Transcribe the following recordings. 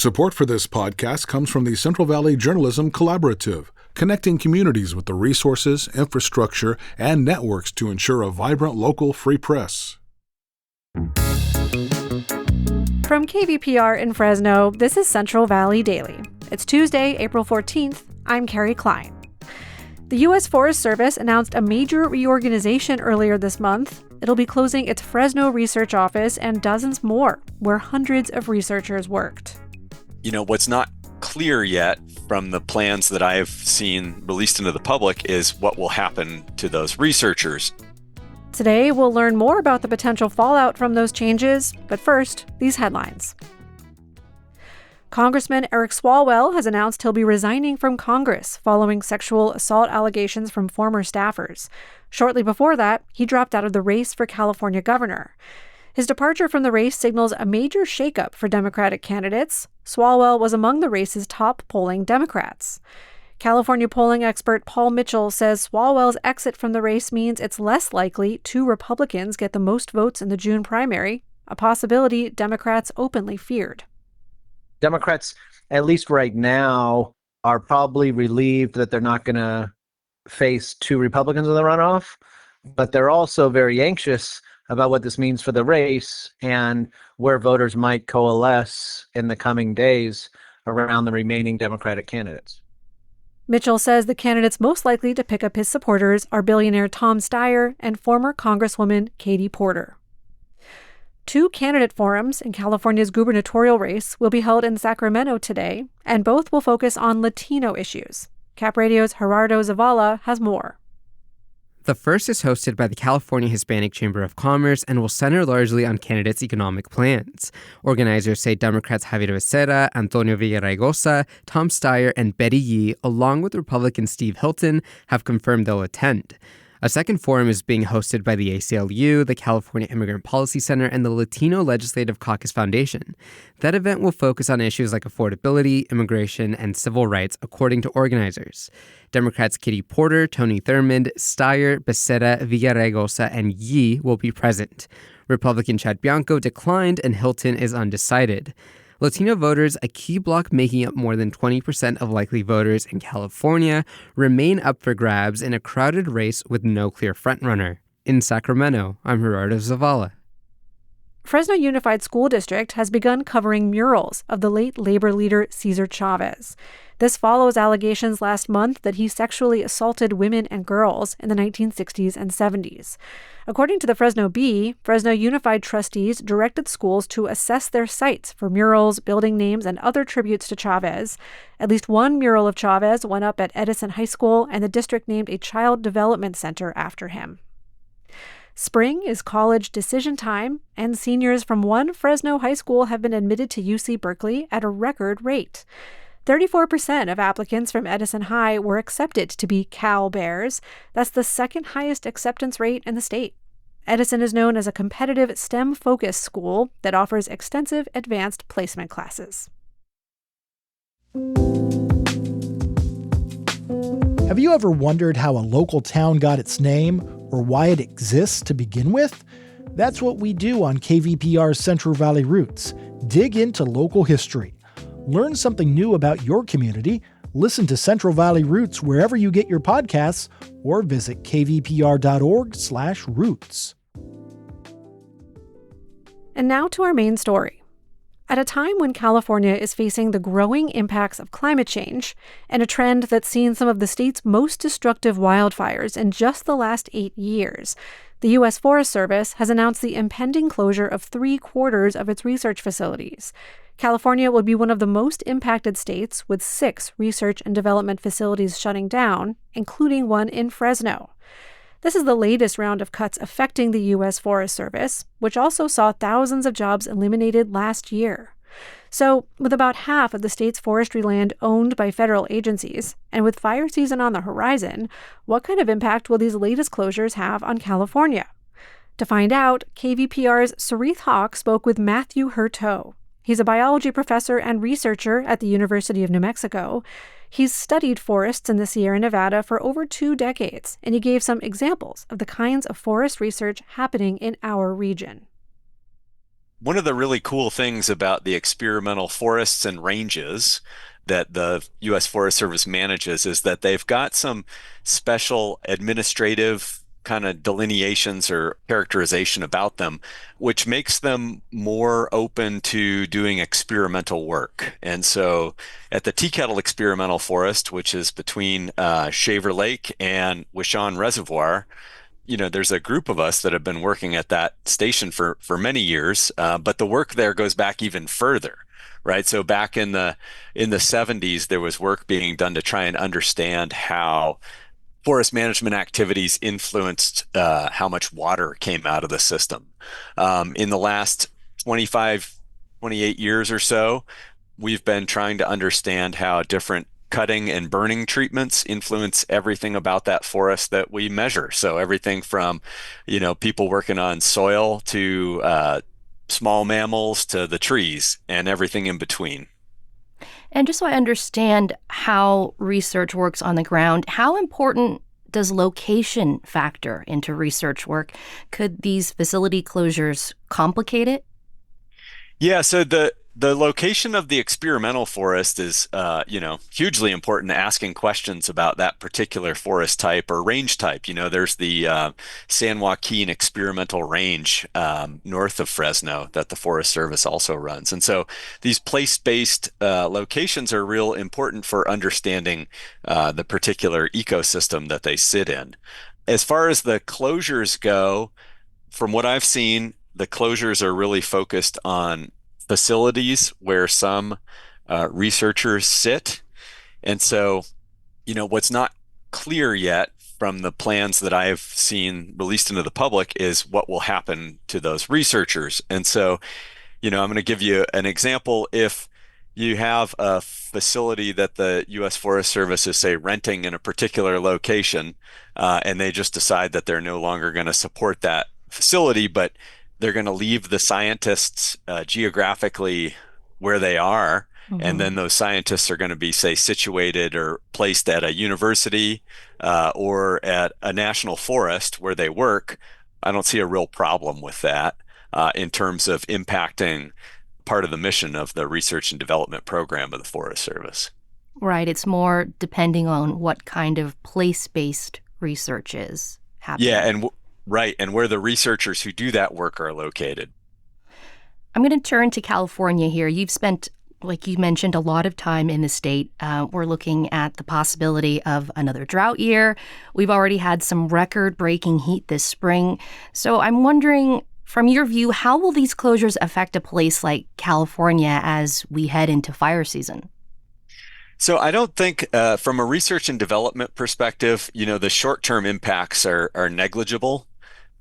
Support for this podcast comes from the Central Valley Journalism Collaborative, connecting communities with the resources, infrastructure, and networks to ensure a vibrant local free press. From KVPR in Fresno, this is Central Valley Daily. It's Tuesday, April 14th. I'm Carrie Klein. The U.S. Forest Service announced a major reorganization earlier this month. It'll be closing its Fresno research office and dozens more, where hundreds of researchers worked. You know, what's not clear yet from the plans that I've seen released into the public is what will happen to those researchers. Today, we'll learn more about the potential fallout from those changes, but first, these headlines. Congressman Eric Swalwell has announced he'll be resigning from Congress following sexual assault allegations from former staffers. Shortly before that, he dropped out of the race for California governor. His departure from the race signals a major shakeup for Democratic candidates. Swalwell was among the race's top polling Democrats. California polling expert Paul Mitchell says Swalwell's exit from the race means it's less likely two Republicans get the most votes in the June primary, a possibility Democrats openly feared. Democrats, at least right now, are probably relieved that they're not going to face two Republicans in the runoff, but they're also very anxious about what this means for the race and where voters might coalesce in the coming days around the remaining Democratic candidates. Mitchell says the candidates most likely to pick up his supporters are billionaire Tom Steyer and former Congresswoman Katie Porter. Two candidate forums in California's gubernatorial race will be held in Sacramento today, and both will focus on Latino issues. Cap Radio's Gerardo Zavala has more. The first is hosted by the California Hispanic Chamber of Commerce and will center largely on candidates' economic plans. Organizers say Democrats Javier Becerra, Antonio Villaraigosa, Tom Steyer, and Betty Yee, along with Republican Steve Hilton, have confirmed they'll attend. A second forum is being hosted by the ACLU, the California Immigrant Policy Center, and the Latino Legislative Caucus Foundation. That event will focus on issues like affordability, immigration, and civil rights, according to organizers. Democrats Katie Porter, Tony Thurmond, Steyer, Becerra, Villaraigosa, and Yee will be present. Republican Chad Bianco declined, and Hilton is undecided. Latino voters, a key bloc making up more than 20% of likely voters in California, remain up for grabs in a crowded race with no clear frontrunner. In Sacramento, I'm Gerardo Zavala. Fresno Unified School District has begun covering murals of the late labor leader Cesar Chavez. This follows allegations last month that he sexually assaulted women and girls in the 1960s and 70s. According to the Fresno Bee, Fresno Unified trustees directed schools to assess their sites for murals, building names, and other tributes to Chavez. At least one mural of Chavez went up at Edison High School, and the district named a child development center after him. Spring is college decision time, and seniors from one Fresno high school have been admitted to UC Berkeley at a record rate. 34% of applicants from Edison High were accepted to be Cal Bears. That's the second highest acceptance rate in the state. Edison is known as a competitive STEM-focused school that offers extensive advanced placement classes. Have you ever wondered how a local town got its name or why it exists to begin with? That's what we do on KVPR's Central Valley Roots. Dig into local history. Learn something new about your community. Listen to Central Valley Roots wherever you get your podcasts or visit kvpr.org/roots. And now to our main story. At a time when California is facing the growing impacts of climate change and a trend that's seen some of the state's most destructive wildfires in just the last 8 years, the U.S. Forest Service has announced the impending closure of 3/4 of its research facilities. California would be one of the most impacted states, with 6 research and development facilities shutting down, including one in Fresno. This is the latest round of cuts affecting the U.S. Forest Service, which also saw thousands of jobs eliminated last year. So, with about half of the state's forestry land owned by federal agencies, and with fire season on the horizon, what kind of impact will these latest closures have on California? To find out, KVPR's Sarith Hawk spoke with Matthew Hurteau. He's a biology professor and researcher at the University of New Mexico. He's studied forests in the Sierra Nevada for over 2 decades, and he gave some examples of the kinds of forest research happening in our region. one of the really cool things about the experimental forests and ranges that the U.S. Forest Service manages is that they've got some special administrative kind of delineations or characterization about them, which makes them more open to doing experimental work. And so at the Tea Kettle Experimental Forest, which is between Shaver Lake and Wishon Reservoir, there's a group of us that have been working at that station for many years, but the work there goes back even further, right? So back in the 70s, there was work being done to try and understand how forest management activities influenced how much water came out of the system. In the last 25, 28 years or so, we've been trying to understand how different cutting and burning treatments influence everything about that forest that we measure. So everything from, people working on soil to small mammals to the trees and everything in between. And just so I understand how research works on the ground, how important does location factor into research work? Could these facility closures complicate it? Yeah, so the location of the experimental forest is, hugely important to asking questions about that particular forest type or range type. There's the San Joaquin Experimental Range north of Fresno that the Forest Service also runs. And so these place-based locations are real important for understanding the particular ecosystem that they sit in. As far as the closures go, from what I've seen, the closures are really focused on facilities where some researchers sit. And so, what's not clear yet from the plans that I've seen released into the public is what will happen to those researchers. And so, I'm going to give you an example. If you have a facility that the U.S. Forest Service is, say, renting in a particular location, and they just decide that they're no longer going to support that facility, but they're going to leave the scientists geographically where they are. Mm-hmm. And then those scientists are going to be, say, situated or placed at a university or at a national forest where they work. I don't see a real problem with that in terms of impacting part of the mission of the research and development program of the Forest Service. Right. It's more depending on what kind of place-based research is happening. Yeah, right, and where the researchers who do that work are located. I'm going to turn to California here. You've spent, like you mentioned, a lot of time in the state. We're looking at the possibility of another drought year. We've already had some record-breaking heat this spring. So I'm wondering, from your view, how will these closures affect a place like California as we head into fire season? So I don't think from a research and development perspective, the short-term impacts are negligible.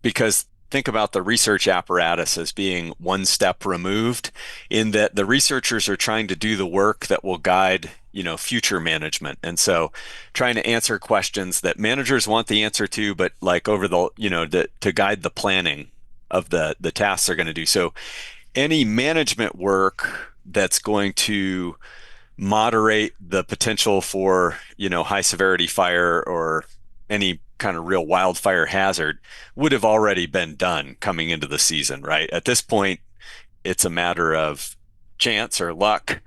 Because think about the research apparatus as being one step removed in that the researchers are trying to do the work that will guide, future management. And so trying to answer questions that managers want the answer to, but like over the, to guide the planning of the tasks they're going to do. So any management work that's going to moderate the potential for, high severity fire or any kind of real wildfire hazard would have already been done coming into the season, right? At this point, it's a matter of chance or luck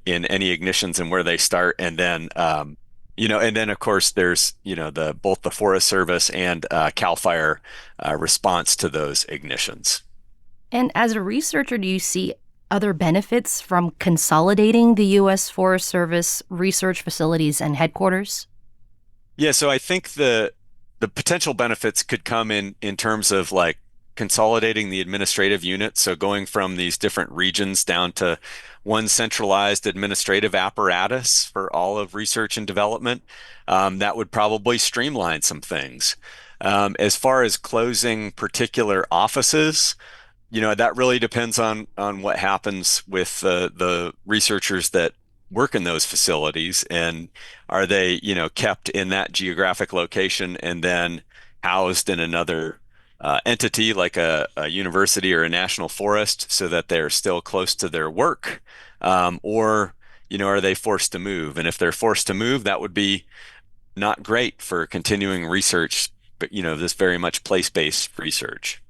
in any ignitions and where they start. And then, of course, there's, both the Forest Service and CAL FIRE response to those ignitions. And as a researcher, do you see other benefits from consolidating the U.S. Forest Service research facilities and headquarters? Yeah, so I think the potential benefits could come in terms of like consolidating the administrative units. So going from these different regions down to one centralized administrative apparatus for all of research and development, that would probably streamline some things. As far as closing particular offices, that really depends on what happens with the researchers that work in those facilities, and are they, kept in that geographic location and then housed in another entity like a university or a national forest so that they're still close to their work, or are they forced to move? And if they're forced to move, that would be not great for continuing research, but this very much place-based research.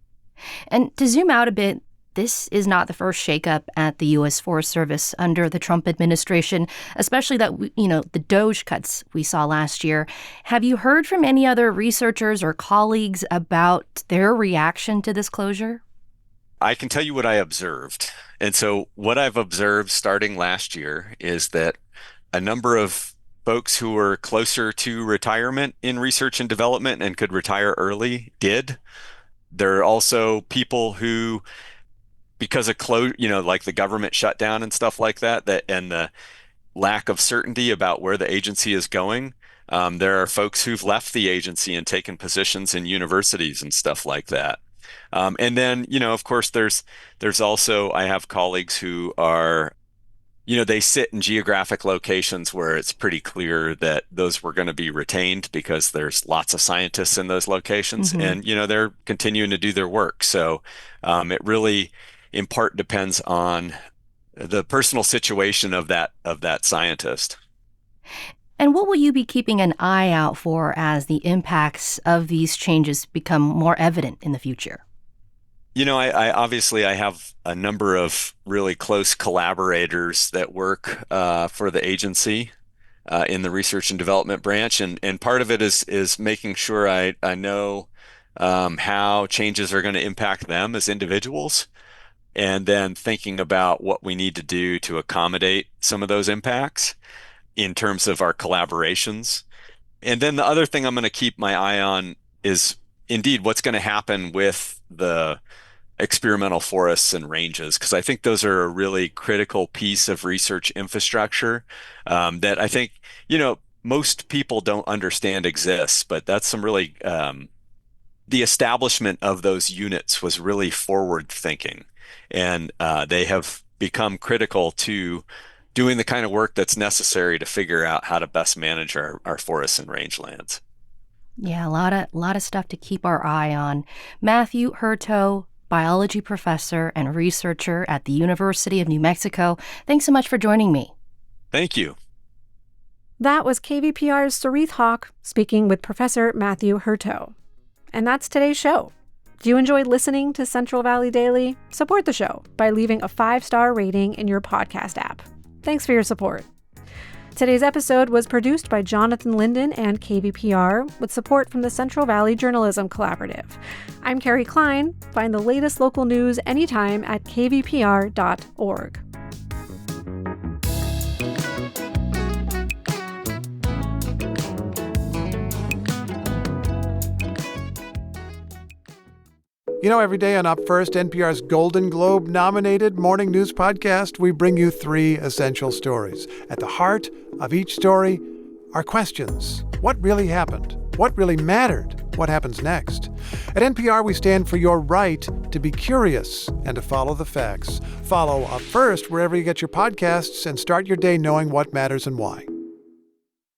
And to zoom out a bit, this is not the first shakeup at the U.S. Forest Service under the Trump administration, especially the DOGE cuts we saw last year. Have you heard from any other researchers or colleagues about their reaction to this closure? I can tell you what I observed. And so what I've observed starting last year is that a number of folks who were closer to retirement in research and development and could retire early did. There are also people who, because of like the government shutdown and stuff like that, and the lack of certainty about where the agency is going, there are folks who've left the agency and taken positions in universities and stuff like that. And then, of course, there's also, I have colleagues who are, they sit in geographic locations where it's pretty clear that those were going to be retained because there's lots of scientists in those locations, and, they're continuing to do their work. So it really, in part, depends on the personal situation of that scientist. And what will you be keeping an eye out for as the impacts of these changes become more evident in the future? I obviously have a number of really close collaborators that work for the agency in the research and development branch, and part of it is making sure I know how changes are going to impact them as individuals, and then thinking about what we need to do to accommodate some of those impacts in terms of our collaborations. And then the other thing I'm going to keep my eye on is indeed what's going to happen with the experimental forests and ranges, because I think those are a really critical piece of research infrastructure that I think, most people don't understand exists, but that's some really, the establishment of those units was really forward thinking, and they have become critical to doing the kind of work that's necessary to figure out how to best manage our forests and rangelands. Yeah, a lot of stuff to keep our eye on. Matthew Hurteau, biology professor and researcher at the University of New Mexico. Thanks so much for joining me. Thank you. That was KVPR's Sarith Hawk speaking with Professor Matthew Hurteau. And that's today's show. Do you enjoy listening to Central Valley Daily? Support the show by leaving a 5-star rating in your podcast app. Thanks for your support. Today's episode was produced by Jonathan Linden and KVPR with support from the Central Valley Journalism Collaborative. I'm Carrie Klein. Find the latest local news anytime at kvpr.org. Every day on Up First, NPR's Golden Globe-nominated morning news podcast, we bring you 3 essential stories. At the heart of each story are questions. What really happened? What really mattered? What happens next? At NPR, we stand for your right to be curious and to follow the facts. Follow Up First wherever you get your podcasts and start your day knowing what matters and why.